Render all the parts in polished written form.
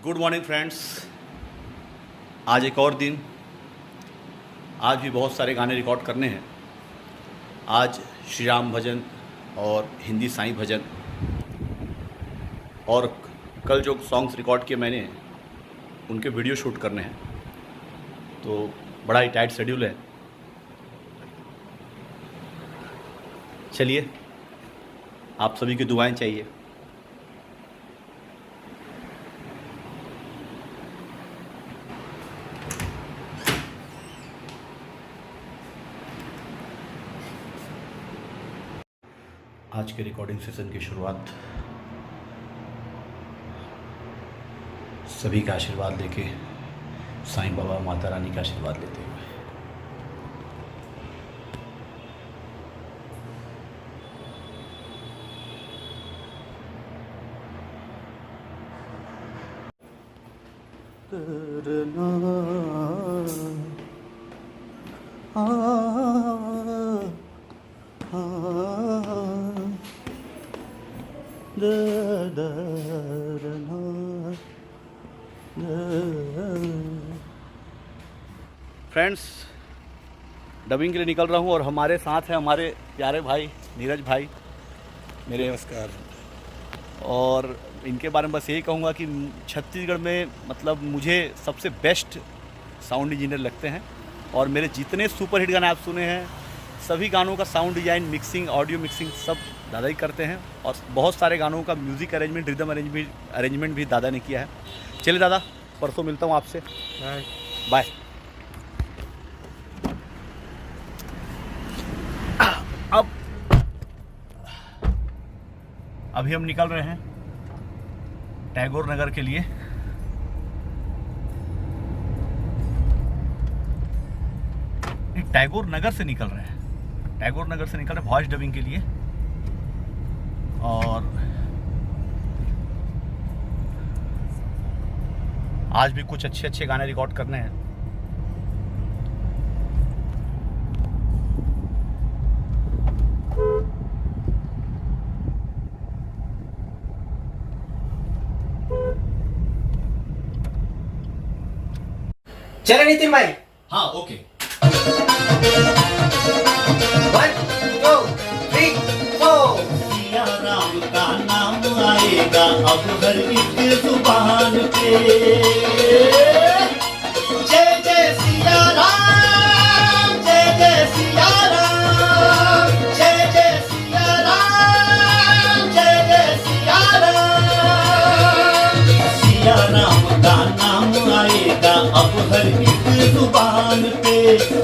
Good morning friends. आज एक और दिन, आज भी बहुत सारे गाने रिकॉर्ड करने हैं। आज श्री राम भजन और हिंदी साईं भजन, और कल जो सॉन्ग्स रिकॉर्ड किए मैंने उनके वीडियो शूट करने हैं, तो बड़ा ही टाइट शेड्यूल है। चलिए, आप सभी की दुआएं चाहिए। आज के रिकॉर्डिंग सेशन की शुरुआत सभी का आशीर्वाद लेके, साईं बाबा माता रानी का आशीर्वाद लेते हुए। फ्रेंड्स, डबिंग के लिए निकल रहा हूँ और हमारे साथ हैं हमारे प्यारे भाई नीरज भाई मेरे। नमस्कार। और इनके बारे में बस यही कहूँगा कि छत्तीसगढ़ में मतलब मुझे सबसे बेस्ट साउंड इंजीनियर लगते हैं, और मेरे जितने सुपरहिट गाने आप सुने हैं सभी गानों का sound design, mixing, audio mixing सब दादा ही करते हैं, और बहुत सारे गानों का म्यूज़िक अरेंजमेंट, रिदम अरेंजमेंट भी दादा ने किया है। चलिए दादा, परसों मिलता हूँ आपसे। बाय। अब अभी हम निकल रहे हैं टैगोर नगर के लिए। टैगोर नगर से निकल रहे हैं, टैगोर नगर से निकल रहे हैं वॉइस डबिंग के लिए। और आज भी कुछ अच्छे अच्छे गाने रिकॉर्ड करने हैं। चले नितिन भाई। हाँ, ओके। 1 2 3 4। सिया राम का नाम आएगा अब हर एक जुबान पे। जय जय सिया राम, जय जय सिया राम, जय जय सिया राम, जय जय सिया राम। सिया राम का नाम आएगा अब हर एक जुबान पे।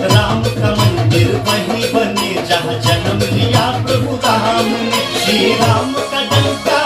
राम का मंदिर वही बने जहाँ जन्म लिया प्रभु राम ने। श्री राम का डंका